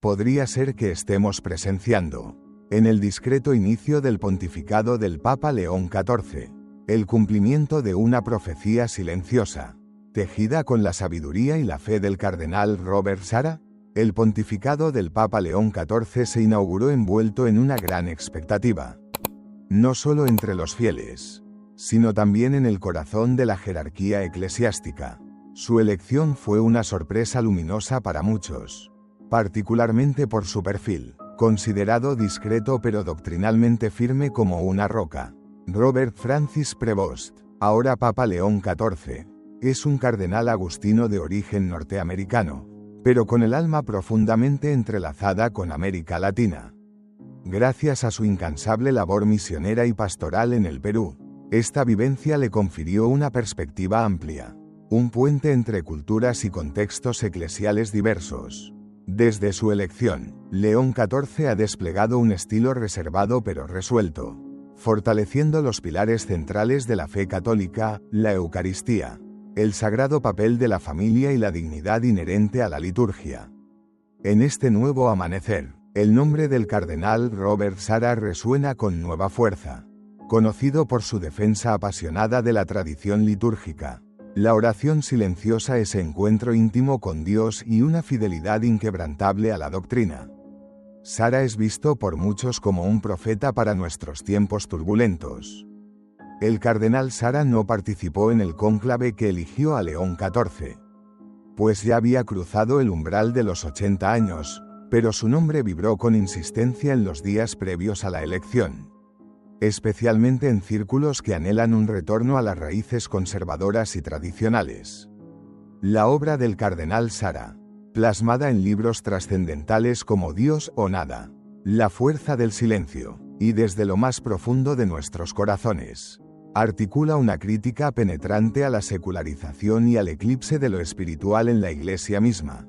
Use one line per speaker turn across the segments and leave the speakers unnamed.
podría ser que estemos presenciando, en el discreto inicio del pontificado del Papa León XIV, el cumplimiento de una profecía silenciosa, tejida con la sabiduría y la fe del cardenal Robert Sarah. El pontificado del Papa León XIV se inauguró envuelto en una gran expectativa, no solo entre los fieles, sino también en el corazón de la jerarquía eclesiástica. Su elección fue una sorpresa luminosa para muchos, particularmente por su perfil, considerado discreto pero doctrinalmente firme como una roca. Robert Francis Prevost, ahora Papa León XIV, es un cardenal agustino de origen norteamericano, pero con el alma profundamente entrelazada con América Latina. Gracias a su incansable labor misionera y pastoral en el Perú, esta vivencia le confirió una perspectiva amplia, un puente entre culturas y contextos eclesiales diversos. Desde su elección, León XIV ha desplegado un estilo reservado pero resuelto, fortaleciendo los pilares centrales de la fe católica, la Eucaristía, el sagrado papel de la familia y la dignidad inherente a la liturgia. En este nuevo amanecer, el nombre del cardenal Robert Sarah resuena con nueva fuerza. Conocido por su defensa apasionada de la tradición litúrgica, la oración silenciosa, ese encuentro íntimo con Dios y una fidelidad inquebrantable a la doctrina. Sarah es visto por muchos como un profeta para nuestros tiempos turbulentos. El cardenal Sarah no participó en el cónclave que eligió a León XIV, pues ya había cruzado el umbral de los 80 años, pero su nombre vibró con insistencia en los días previos a la elección, especialmente en círculos que anhelan un retorno a las raíces conservadoras y tradicionales. La obra del cardenal Sarah, plasmada en libros trascendentales como Dios o Nada, La fuerza del silencio, y Desde lo más profundo de nuestros corazones, articula una crítica penetrante a la secularización y al eclipse de lo espiritual en la Iglesia misma.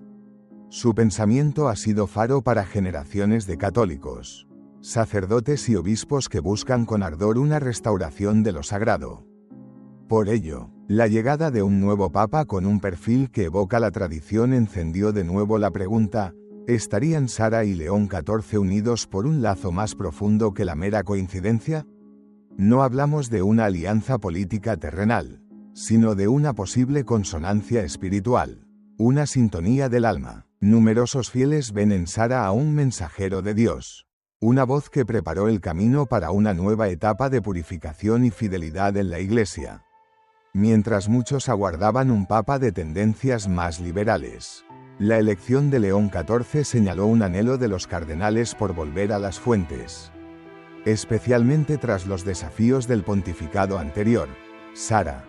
Su pensamiento ha sido faro para generaciones de católicos, sacerdotes y obispos que buscan con ardor una restauración de lo sagrado. Por ello, la llegada de un nuevo papa con un perfil que evoca la tradición encendió de nuevo la pregunta: ¿estarían Sarah y León XIV unidos por un lazo más profundo que la mera coincidencia? No hablamos de una alianza política terrenal, sino de una posible consonancia espiritual, una sintonía del alma. Numerosos fieles ven en Sarah a un mensajero de Dios, una voz que preparó el camino para una nueva etapa de purificación y fidelidad en la Iglesia. Mientras muchos aguardaban un papa de tendencias más liberales, la elección de León XIV señaló un anhelo de los cardenales por volver a las fuentes. Especialmente tras los desafíos del pontificado anterior, Sarah,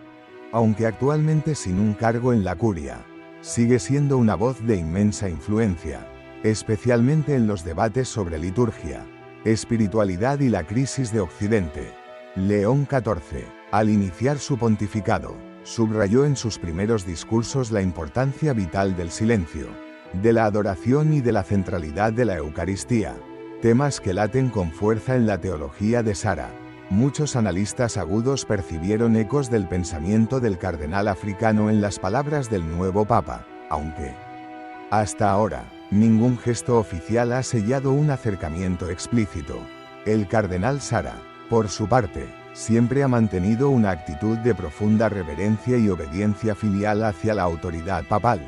aunque actualmente sin un cargo en la curia, sigue siendo una voz de inmensa influencia, especialmente en los debates sobre liturgia, espiritualidad y la crisis de Occidente. León XIV, al iniciar su pontificado, subrayó en sus primeros discursos la importancia vital del silencio, de la adoración y de la centralidad de la Eucaristía, temas que laten con fuerza en la teología de Sarah. Muchos analistas agudos percibieron ecos del pensamiento del cardenal africano en las palabras del nuevo papa, aunque, hasta ahora, ningún gesto oficial ha sellado un acercamiento explícito. El cardenal Sarah, por su parte, siempre ha mantenido una actitud de profunda reverencia y obediencia filial hacia la autoridad papal,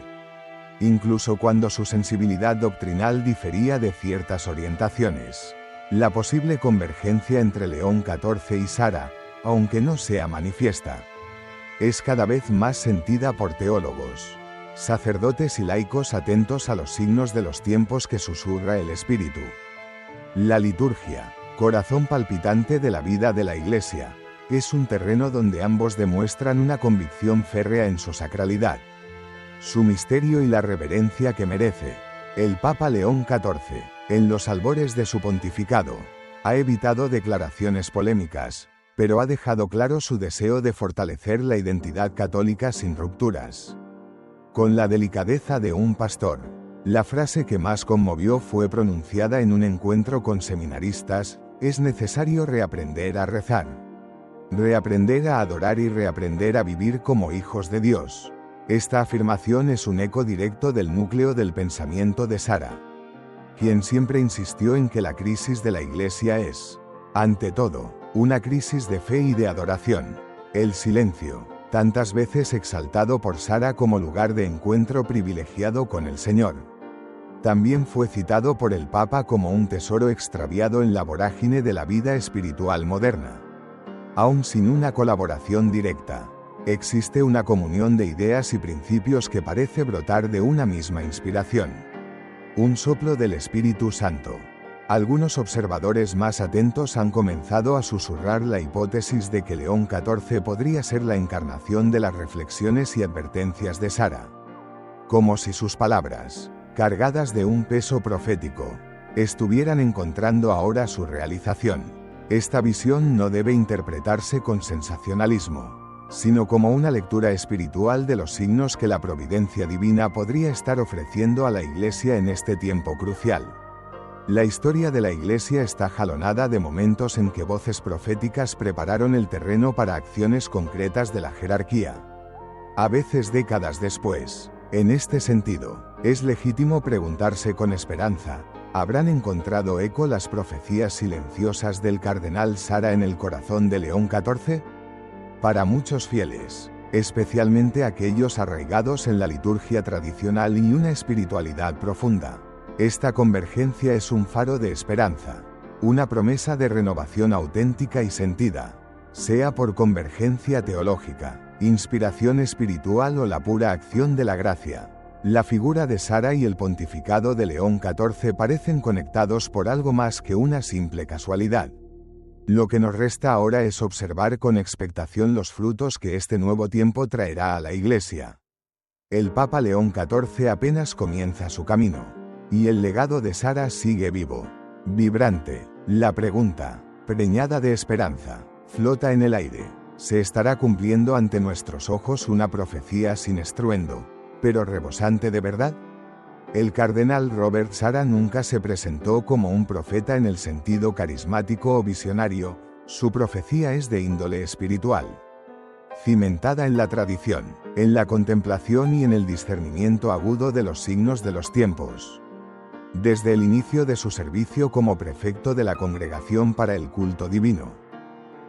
incluso cuando su sensibilidad doctrinal difería de ciertas orientaciones. La posible convergencia entre León XIV y Sarah, aunque no sea manifiesta, es cada vez más sentida por teólogos, sacerdotes y laicos atentos a los signos de los tiempos que susurra el Espíritu. La liturgia, corazón palpitante de la vida de la Iglesia, es un terreno donde ambos demuestran una convicción férrea en su sacralidad, su misterio y la reverencia que merece. El Papa León XIV, en los albores de su pontificado, ha evitado declaraciones polémicas, pero ha dejado claro su deseo de fortalecer la identidad católica sin rupturas. Con la delicadeza de un pastor, la frase que más conmovió fue pronunciada en un encuentro con seminaristas: es necesario reaprender a rezar, reaprender a adorar y reaprender a vivir como hijos de Dios. Esta afirmación es un eco directo del núcleo del pensamiento de Sarah, quien siempre insistió en que la crisis de la Iglesia es, ante todo, una crisis de fe y de adoración. El silencio, tantas veces exaltado por Sara como lugar de encuentro privilegiado con el Señor, también fue citado por el Papa como un tesoro extraviado en la vorágine de la vida espiritual moderna. Aun sin una colaboración directa, existe una comunión de ideas y principios que parece brotar de una misma inspiración. Un soplo del Espíritu Santo. Algunos observadores más atentos han comenzado a susurrar la hipótesis de que León XIV podría ser la encarnación de las reflexiones y advertencias de Sara. Como si sus palabras, cargadas de un peso profético, estuvieran encontrando ahora su realización. Esta visión no debe interpretarse con sensacionalismo, sino como una lectura espiritual de los signos que la providencia divina podría estar ofreciendo a la Iglesia en este tiempo crucial. La historia de la Iglesia está jalonada de momentos en que voces proféticas prepararon el terreno para acciones concretas de la jerarquía. A veces décadas después, en este sentido, es legítimo preguntarse con esperanza, ¿habrán encontrado eco las profecías silenciosas del cardenal Sara en el corazón de León XIV? Para muchos fieles, especialmente aquellos arraigados en la liturgia tradicional y una espiritualidad profunda, esta convergencia es un faro de esperanza, una promesa de renovación auténtica y sentida, sea por convergencia teológica, inspiración espiritual o la pura acción de la gracia. La figura de Sara y el pontificado de León XIV parecen conectados por algo más que una simple casualidad. Lo que nos resta ahora es observar con expectación los frutos que este nuevo tiempo traerá a la Iglesia. El Papa León XIV apenas comienza su camino, y el legado de Sara sigue vivo, vibrante. La pregunta, preñada de esperanza, flota en el aire. ¿Se estará cumpliendo ante nuestros ojos una profecía sin estruendo, pero rebosante de verdad? El cardenal Robert Sara nunca se presentó como un profeta en el sentido carismático o visionario, su profecía es de índole espiritual, cimentada en la tradición, en la contemplación y en el discernimiento agudo de los signos de los tiempos. Desde el inicio de su servicio como prefecto de la Congregación para el Culto Divino,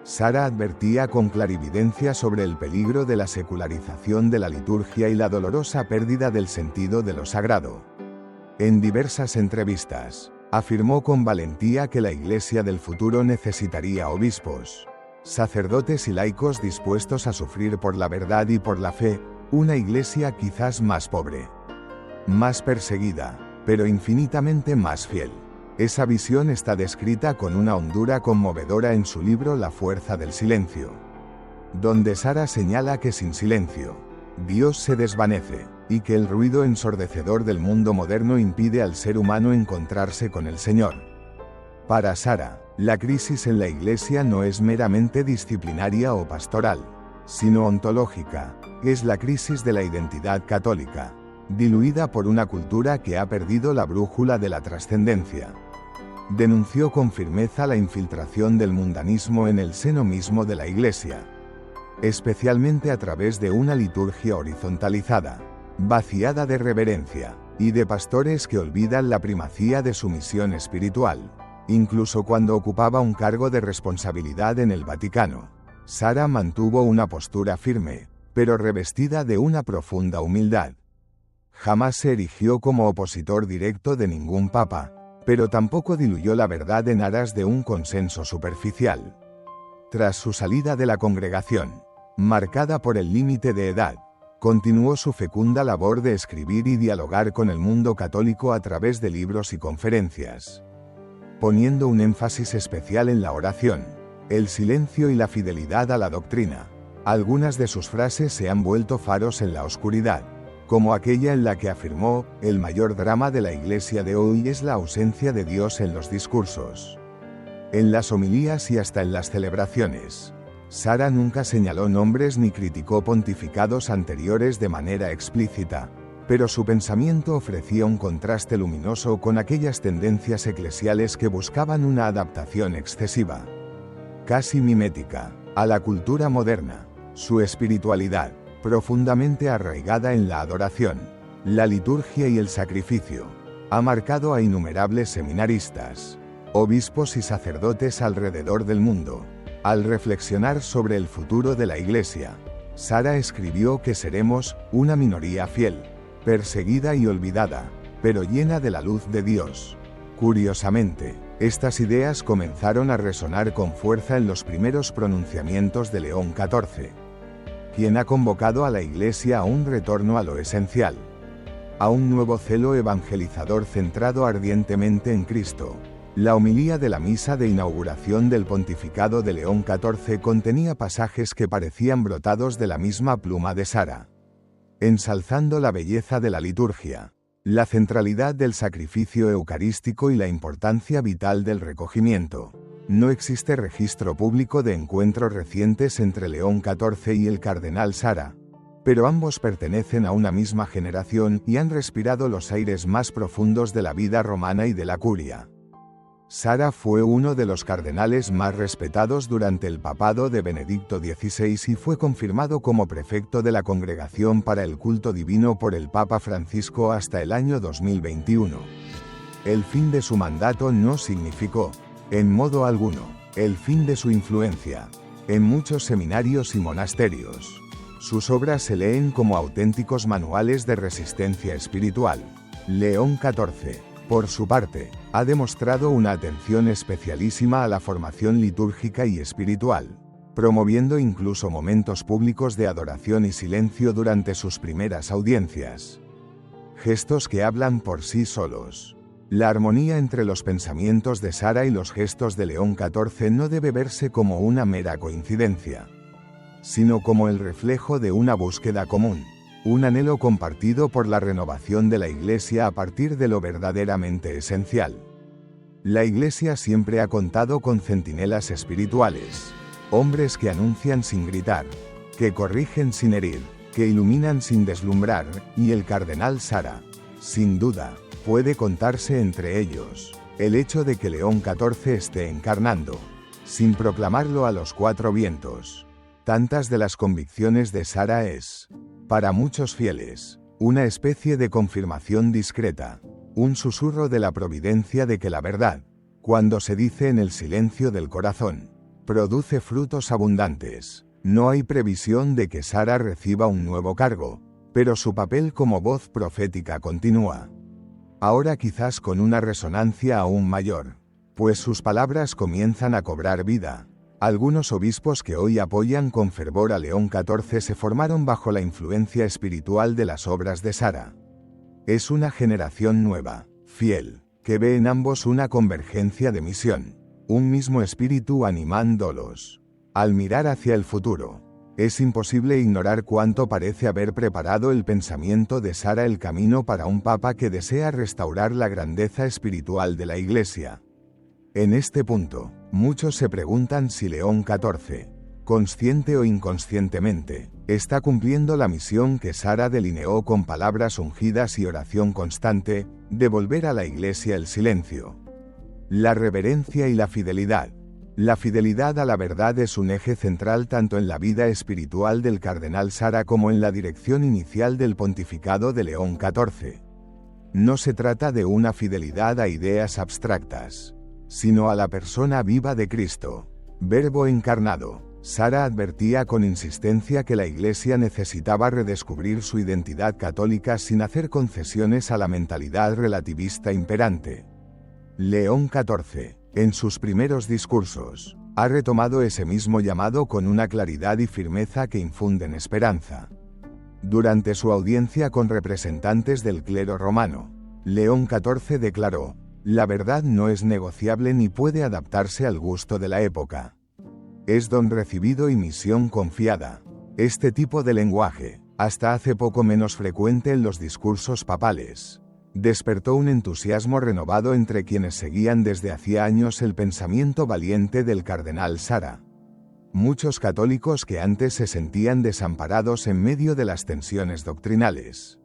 Sara advertía con clarividencia sobre el peligro de la secularización de la liturgia y la dolorosa pérdida del sentido de lo sagrado. En diversas entrevistas, afirmó con valentía que la Iglesia del futuro necesitaría obispos, sacerdotes y laicos dispuestos a sufrir por la verdad y por la fe, una Iglesia quizás más pobre, más perseguida, pero infinitamente más fiel. Esa visión está descrita con una hondura conmovedora en su libro La fuerza del silencio, donde Sara señala que sin silencio, Dios se desvanece, y que el ruido ensordecedor del mundo moderno impide al ser humano encontrarse con el Señor. Para Sara, la crisis en la Iglesia no es meramente disciplinaria o pastoral, sino ontológica, es la crisis de la identidad católica, diluida por una cultura que ha perdido la brújula de la trascendencia. Denunció con firmeza la infiltración del mundanismo en el seno mismo de la Iglesia, especialmente a través de una liturgia horizontalizada, vaciada de reverencia, y de pastores que olvidan la primacía de su misión espiritual. Incluso cuando ocupaba un cargo de responsabilidad en el Vaticano, Sara mantuvo una postura firme, pero revestida de una profunda humildad. Jamás se erigió como opositor directo de ningún papa, pero tampoco diluyó la verdad en aras de un consenso superficial. Tras su salida de la congregación, marcada por el límite de edad, continuó su fecunda labor de escribir y dialogar con el mundo católico a través de libros y conferencias, poniendo un énfasis especial en la oración, el silencio y la fidelidad a la doctrina. Algunas de sus frases se han vuelto faros en la oscuridad, como aquella en la que afirmó, el mayor drama de la Iglesia de hoy es la ausencia de Dios en los discursos, en las homilías y hasta en las celebraciones. Sara nunca señaló nombres ni criticó pontificados anteriores de manera explícita, pero su pensamiento ofrecía un contraste luminoso con aquellas tendencias eclesiales que buscaban una adaptación excesiva, casi mimética, a la cultura moderna. Su espiritualidad, profundamente arraigada en la adoración, la liturgia y el sacrificio, Ha marcado a innumerables seminaristas, obispos y sacerdotes alrededor del mundo. Al reflexionar sobre el futuro de la Iglesia, Sara escribió que seremos una minoría fiel, perseguida y olvidada, pero llena de la luz de Dios. Curiosamente, estas ideas comenzaron a resonar con fuerza en los primeros pronunciamientos de León XIV, quien ha convocado a la Iglesia a un retorno a lo esencial, a un nuevo celo evangelizador centrado ardientemente en Cristo. La homilía de la misa de inauguración del pontificado de León XIV contenía pasajes que parecían brotados de la misma pluma de Sara, ensalzando la belleza de la liturgia, la centralidad del sacrificio eucarístico y la importancia vital del recogimiento. No existe registro público de encuentros recientes entre León XIV y el cardenal Sara, pero ambos pertenecen a una misma generación y han respirado los aires más profundos de la vida romana y de la curia. Sara fue uno de los cardenales más respetados durante el papado de Benedicto XVI y fue confirmado como prefecto de la Congregación para el Culto Divino por el Papa Francisco hasta el año 2021. El fin de su mandato no significó, en modo alguno, el fin de su influencia en muchos seminarios y monasterios. Sus obras se leen como auténticos manuales de resistencia espiritual. León XIV, por su parte, ha demostrado una atención especialísima a la formación litúrgica y espiritual, promoviendo incluso momentos públicos de adoración y silencio durante sus primeras audiencias. Gestos que hablan por sí solos. La armonía entre los pensamientos de Sara y los gestos de León XIV no debe verse como una mera coincidencia, sino como el reflejo de una búsqueda común, un anhelo compartido por la renovación de la Iglesia a partir de lo verdaderamente esencial. La Iglesia siempre ha contado con centinelas espirituales, hombres que anuncian sin gritar, que corrigen sin herir, que iluminan sin deslumbrar, y el cardenal Sara, sin duda, puede contarse entre ellos. El hecho de que León XIV esté encarnando, sin proclamarlo a los cuatro vientos, tantas de las convicciones de Sara es, para muchos fieles, una especie de confirmación discreta, un susurro de la providencia de que la verdad, cuando se dice en el silencio del corazón, produce frutos abundantes. No hay previsión de que Sara reciba un nuevo cargo, pero su papel como voz profética continúa. Ahora quizás con una resonancia aún mayor, pues sus palabras comienzan a cobrar vida. Algunos obispos que hoy apoyan con fervor a León XIV se formaron bajo la influencia espiritual de las obras de Sara. Es una generación nueva, fiel, que ve en ambos una convergencia de misión, un mismo espíritu animándolos. Al mirar hacia el futuro, es imposible ignorar cuánto parece haber preparado el pensamiento de Sara el camino para un papa que desea restaurar la grandeza espiritual de la Iglesia. En este punto, muchos se preguntan si León XIV, consciente o inconscientemente, está cumpliendo la misión que Sara delineó con palabras ungidas y oración constante, de volver a la Iglesia el silencio, la reverencia y la fidelidad. La fidelidad a la verdad es un eje central tanto en la vida espiritual del cardenal Sara como en la dirección inicial del pontificado de León XIV. No se trata de una fidelidad a ideas abstractas, sino a la persona viva de Cristo, Verbo encarnado. Sara advertía con insistencia que la Iglesia necesitaba redescubrir su identidad católica sin hacer concesiones a la mentalidad relativista imperante. León XIV, en sus primeros discursos, ha retomado ese mismo llamado con una claridad y firmeza que infunden esperanza. Durante su audiencia con representantes del clero romano, León XIV declaró: "La verdad no es negociable ni puede adaptarse al gusto de la época. Es don recibido y misión confiada". Este tipo de lenguaje, hasta hace poco menos frecuente en los discursos papales, despertó un entusiasmo renovado entre quienes seguían desde hacía años el pensamiento valiente del cardenal Sara. Muchos católicos que antes se sentían desamparados en medio de las tensiones doctrinales,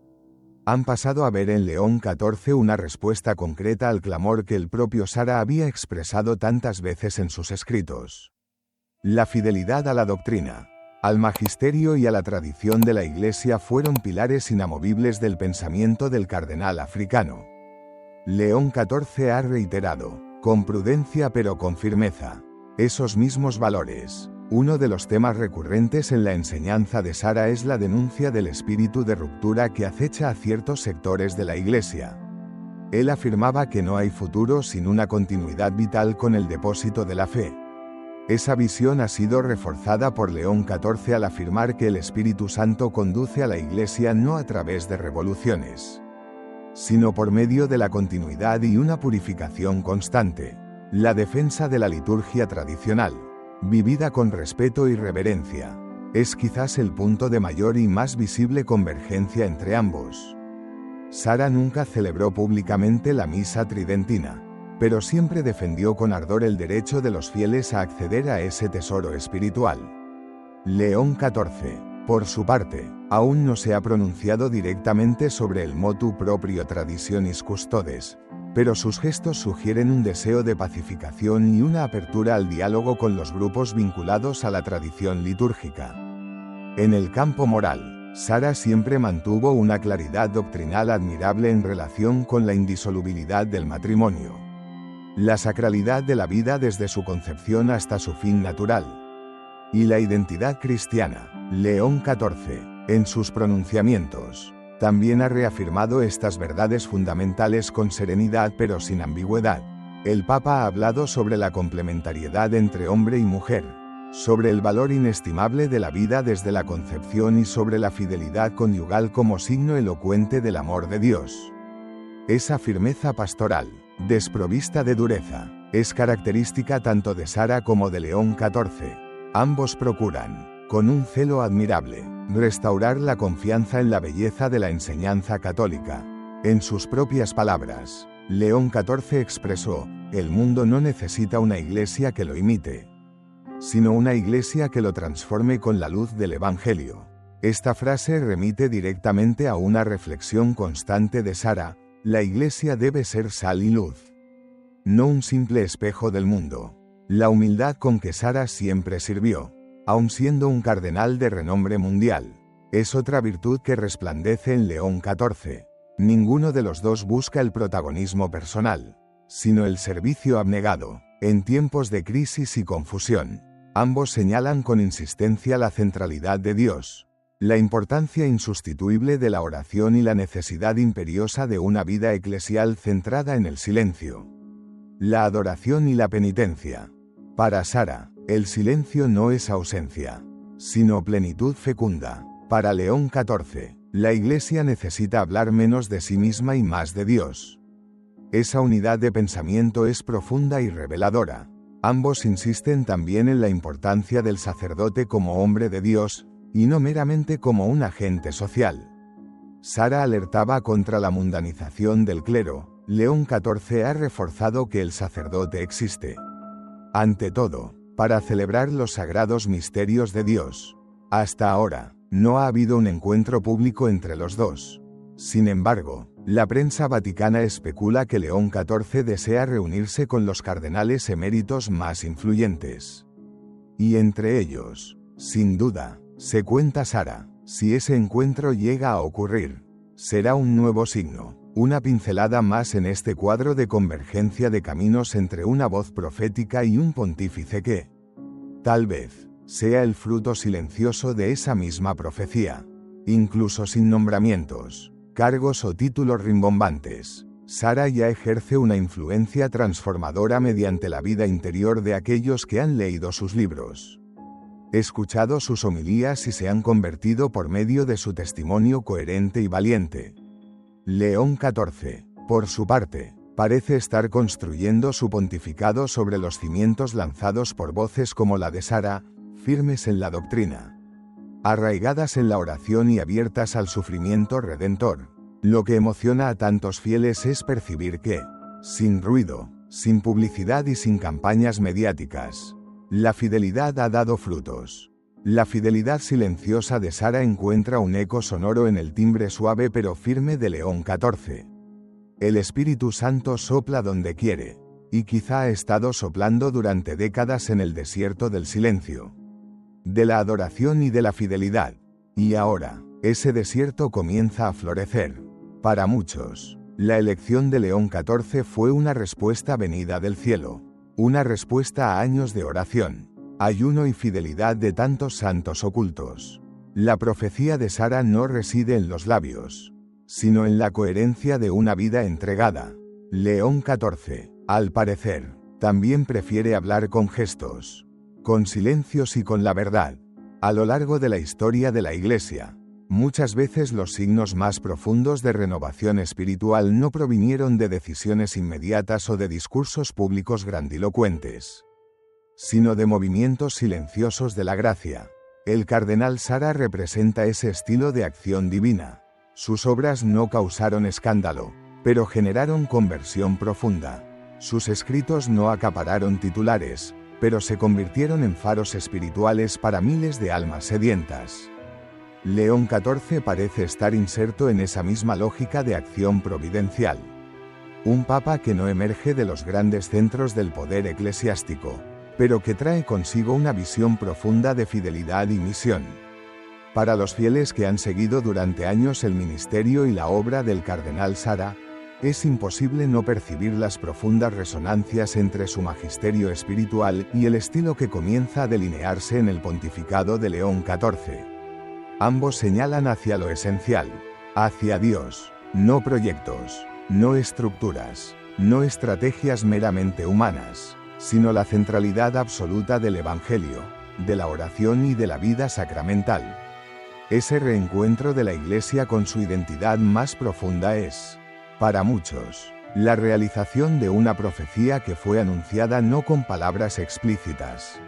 han pasado a ver en León XIV una respuesta concreta al clamor que el propio Sara había expresado tantas veces en sus escritos. La fidelidad a la doctrina, al magisterio y a la tradición de la Iglesia fueron pilares inamovibles del pensamiento del cardenal africano. León XIV ha reiterado, con prudencia pero con firmeza, esos mismos valores. Uno de los temas recurrentes en la enseñanza de Sara es la denuncia del espíritu de ruptura que acecha a ciertos sectores de la Iglesia. Él afirmaba que no hay futuro sin una continuidad vital con el depósito de la fe. Esa visión ha sido reforzada por León XIV al afirmar que el Espíritu Santo conduce a la Iglesia no a través de revoluciones, sino por medio de la continuidad y una purificación constante. La defensa de la liturgia tradicional, vivida con respeto y reverencia, es quizás el punto de mayor y más visible convergencia entre ambos. Sara nunca celebró públicamente la misa tridentina, pero siempre defendió con ardor el derecho de los fieles a acceder a ese tesoro espiritual. León XIV, por su parte, aún no se ha pronunciado directamente sobre el motu proprio Traditionis Custodes, pero sus gestos sugieren un deseo de pacificación y una apertura al diálogo con los grupos vinculados a la tradición litúrgica. En el campo moral, Sara siempre mantuvo una claridad doctrinal admirable en relación con la indisolubilidad del matrimonio, la sacralidad de la vida desde su concepción hasta su fin natural, y la identidad cristiana. León XIV, en sus pronunciamientos, también ha reafirmado estas verdades fundamentales con serenidad pero sin ambigüedad. El Papa ha hablado sobre la complementariedad entre hombre y mujer, sobre el valor inestimable de la vida desde la concepción y sobre la fidelidad conyugal como signo elocuente del amor de Dios. Esa firmeza pastoral, desprovista de dureza, es característica tanto de Sara como de León XIV. Ambos procuran, con un celo admirable, restaurar la confianza en la belleza de la enseñanza católica. En sus propias palabras, León XIV expresó, el mundo no necesita una iglesia que lo imite, sino una iglesia que lo transforme con la luz del Evangelio. Esta frase remite directamente a una reflexión constante de Sara: la iglesia debe ser sal y luz, no un simple espejo del mundo. La humildad con que Sara siempre sirvió, aun siendo un cardenal de renombre mundial, es otra virtud que resplandece en León XIV. Ninguno de los dos busca el protagonismo personal, sino el servicio abnegado. En tiempos de crisis y confusión, ambos señalan con insistencia la centralidad de Dios, la importancia insustituible de la oración y la necesidad imperiosa de una vida eclesial centrada en el silencio, la adoración y la penitencia. Para Sara, el silencio no es ausencia, sino plenitud fecunda. Para León XIV, la Iglesia necesita hablar menos de sí misma y más de Dios. Esa unidad de pensamiento es profunda y reveladora. Ambos insisten también en la importancia del sacerdote como hombre de Dios, y no meramente como un agente social. Sara alertaba contra la mundanización del clero. León XIV ha reforzado que el sacerdote existe, ante todo, para celebrar los sagrados misterios de Dios. Hasta ahora, no ha habido un encuentro público entre los dos. Sin embargo, la prensa vaticana especula que León XIV desea reunirse con los cardenales eméritos más influyentes. Y entre ellos, sin duda, se cuenta Sara. Si ese encuentro llega a ocurrir, será un nuevo signo, una pincelada más en este cuadro de convergencia de caminos entre una voz profética y un pontífice que, tal vez, sea el fruto silencioso de esa misma profecía. Incluso sin nombramientos, cargos o títulos rimbombantes, Sara ya ejerce una influencia transformadora mediante la vida interior de aquellos que han leído sus libros, escuchado sus homilías y se han convertido por medio de su testimonio coherente y valiente. León XIV, por su parte, parece estar construyendo su pontificado sobre los cimientos lanzados por voces como la de Sara, firmes en la doctrina, arraigadas en la oración y abiertas al sufrimiento redentor. Lo que emociona a tantos fieles es percibir que, sin ruido, sin publicidad y sin campañas mediáticas, la fidelidad ha dado frutos. La fidelidad silenciosa de Sara encuentra un eco sonoro en el timbre suave pero firme de León XIV. El Espíritu Santo sopla donde quiere, y quizá ha estado soplando durante décadas en el desierto del silencio, de la adoración y de la fidelidad. Y ahora, ese desierto comienza a florecer. Para muchos, La elección de León XIV fue una respuesta venida del cielo, una respuesta a años de oración, ayuno y fidelidad de tantos santos ocultos. La profecía de Sara no reside en los labios, sino en la coherencia de una vida entregada. León XIV, al parecer, también prefiere hablar con gestos, con silencios y con la verdad. A lo largo de la historia de la Iglesia, muchas veces los signos más profundos de renovación espiritual no provinieron de decisiones inmediatas o de discursos públicos grandilocuentes, sino de movimientos silenciosos de la gracia. El cardenal Sara representa ese estilo de acción divina. Sus obras no causaron escándalo, pero generaron conversión profunda. Sus escritos no acapararon titulares, pero se convirtieron en faros espirituales para miles de almas sedientas. León XIV parece estar inserto en esa misma lógica de acción providencial. Un papa que no emerge de los grandes centros del poder eclesiástico, pero que trae consigo una visión profunda de fidelidad y misión. Para los fieles que han seguido durante años el ministerio y la obra del cardenal Sara, es imposible no percibir las profundas resonancias entre su magisterio espiritual y el estilo que comienza a delinearse en el pontificado de León XIV. Ambos señalan hacia lo esencial, hacia Dios, no proyectos, no estructuras, no estrategias meramente humanas, sino la centralidad absoluta del Evangelio, de la oración y de la vida sacramental. Ese reencuentro de la Iglesia con su identidad más profunda es, para muchos, la realización de una profecía que fue anunciada no con palabras explícitas,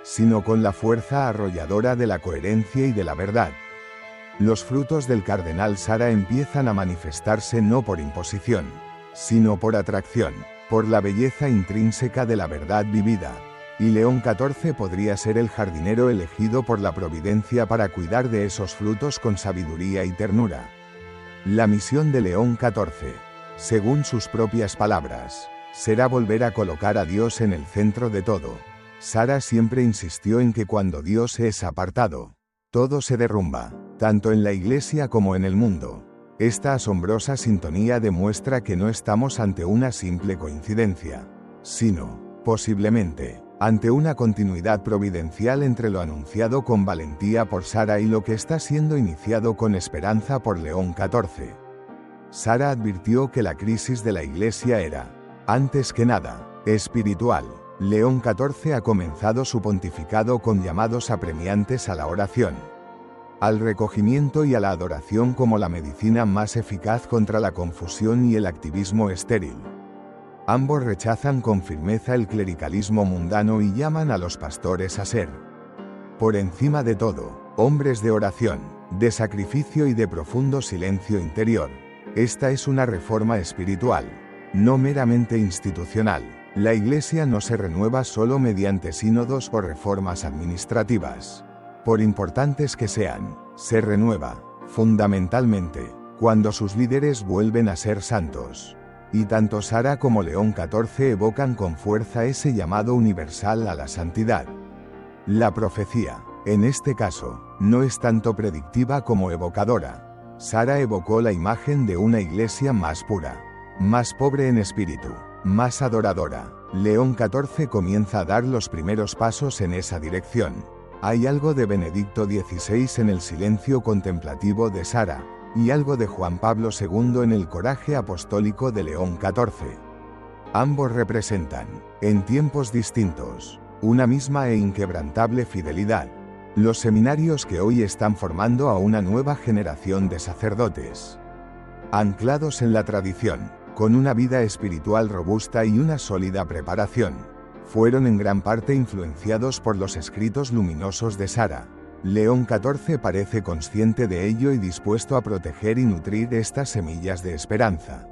sino con la fuerza arrolladora de la coherencia y de la verdad. Los frutos del cardenal Sara empiezan a manifestarse no por imposición, sino por atracción, por la belleza intrínseca de la verdad vivida, y León XIV podría ser el jardinero elegido por la providencia para cuidar de esos frutos con sabiduría y ternura. La misión de León XIV, según sus propias palabras, será volver a colocar a Dios en el centro de todo. Sara siempre insistió en que cuando Dios es apartado, todo se derrumba, tanto en la Iglesia como en el mundo. Esta asombrosa sintonía demuestra que no estamos ante una simple coincidencia, sino, posiblemente, ante una continuidad providencial entre lo anunciado con valentía por Sara y lo que está siendo iniciado con esperanza por León XIV. Sara advirtió que la crisis de la Iglesia era, antes que nada, espiritual. León XIV ha comenzado su pontificado con llamados apremiantes a la oración, al recogimiento y a la adoración como la medicina más eficaz contra la confusión y el activismo estéril. Ambos rechazan con firmeza el clericalismo mundano y llaman a los pastores a ser, por encima de todo, hombres de oración, de sacrificio y de profundo silencio interior. Esta es una reforma espiritual, no meramente institucional. La Iglesia no se renueva solo mediante sínodos o reformas administrativas. Por importantes que sean, se renueva, fundamentalmente, cuando sus líderes vuelven a ser santos. Y tanto Sara como León XIV evocan con fuerza ese llamado universal a la santidad. La profecía, en este caso, no es tanto predictiva como evocadora. Sara evocó la imagen de una iglesia más pura, más pobre en espíritu, más adoradora. León XIV comienza a dar los primeros pasos en esa dirección. Hay algo de Benedicto XVI en el silencio contemplativo de Sara, y algo de Juan Pablo II en el coraje apostólico de León XIV. Ambos representan, en tiempos distintos, una misma e inquebrantable fidelidad. Los seminarios que hoy están formando a una nueva generación de sacerdotes, anclados en la tradición, con una vida espiritual robusta y una sólida preparación, fueron en gran parte influenciados por los escritos luminosos de Sara. León XIV parece consciente de ello y dispuesto a proteger y nutrir estas semillas de esperanza.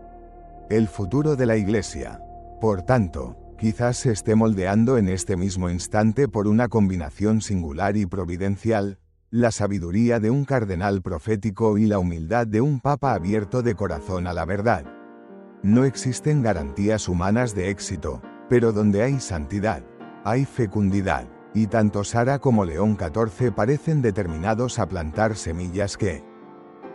El futuro de la Iglesia, por tanto, quizás se esté moldeando en este mismo instante por una combinación singular y providencial, la sabiduría de un cardenal profético y la humildad de un papa abierto de corazón a la verdad. No existen garantías humanas de éxito, pero donde hay santidad, hay fecundidad, y tanto Sara como León XIV parecen determinados a plantar semillas que,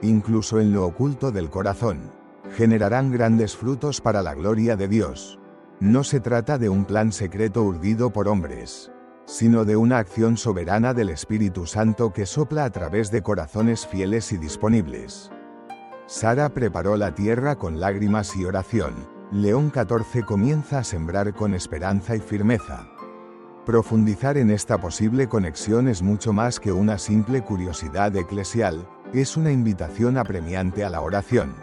incluso en lo oculto del corazón, generarán grandes frutos para la gloria de Dios. No se trata de un plan secreto urdido por hombres, sino de una acción soberana del Espíritu Santo que sopla a través de corazones fieles y disponibles. Sara preparó la tierra con lágrimas y oración. León 14 comienza a sembrar con esperanza y firmeza. Profundizar en esta posible conexión es mucho más que una simple curiosidad eclesial, es una invitación apremiante a la oración,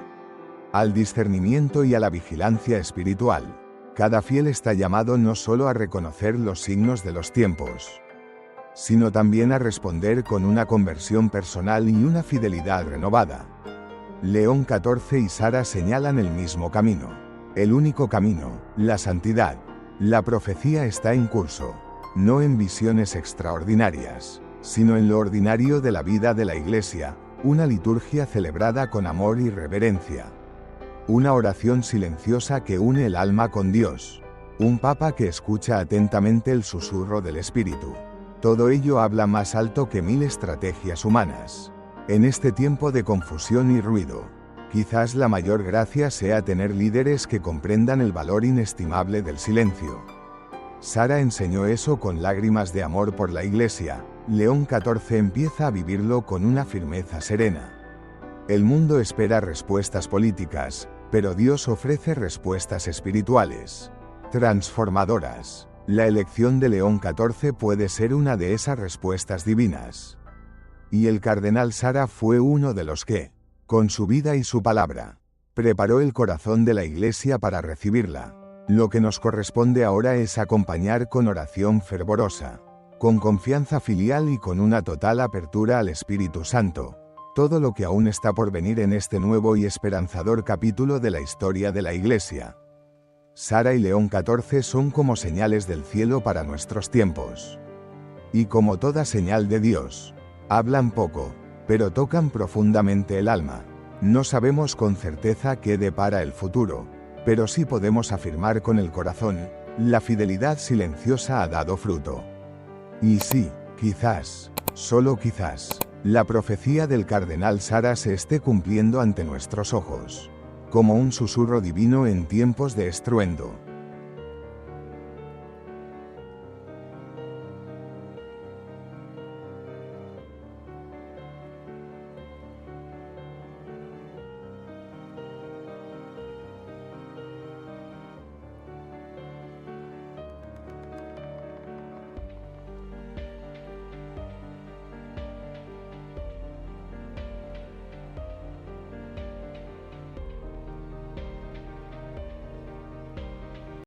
al discernimiento y a la vigilancia espiritual. Cada fiel está llamado no solo a reconocer los signos de los tiempos, sino también a responder con una conversión personal y una fidelidad renovada. León 14 y Sara señalan el mismo camino, el único camino, la santidad. La profecía está en curso, no en visiones extraordinarias, sino en lo ordinario de la vida de la Iglesia, una liturgia celebrada con amor y reverencia. Una oración silenciosa que une el alma con Dios. Un Papa que escucha atentamente el susurro del Espíritu. Todo ello habla más alto que 1000 estrategias humanas. En este tiempo de confusión y ruido, quizás la mayor gracia sea tener líderes que comprendan el valor inestimable del silencio. Sara enseñó eso con lágrimas de amor por la Iglesia. León 14 empieza a vivirlo con una firmeza serena. El mundo espera respuestas políticas, pero Dios ofrece respuestas espirituales, transformadoras. La elección de León 14 puede ser una de esas respuestas divinas. Y el cardenal Sara fue uno de los que, con su vida y su palabra, preparó el corazón de la Iglesia para recibirla. Lo que nos corresponde ahora es acompañar con oración fervorosa, con confianza filial y con una total apertura al Espíritu Santo, todo lo que aún está por venir en este nuevo y esperanzador capítulo de la historia de la Iglesia. Sara y León 14 son como señales del cielo para nuestros tiempos. Y como toda señal de Dios, hablan poco, pero tocan profundamente el alma. No sabemos con certeza qué depara el futuro, pero sí podemos afirmar con el corazón, la fidelidad silenciosa ha dado fruto. Y sí, quizás, solo quizás, la profecía del cardenal Sara se esté cumpliendo ante nuestros ojos, como un susurro divino en tiempos de estruendo.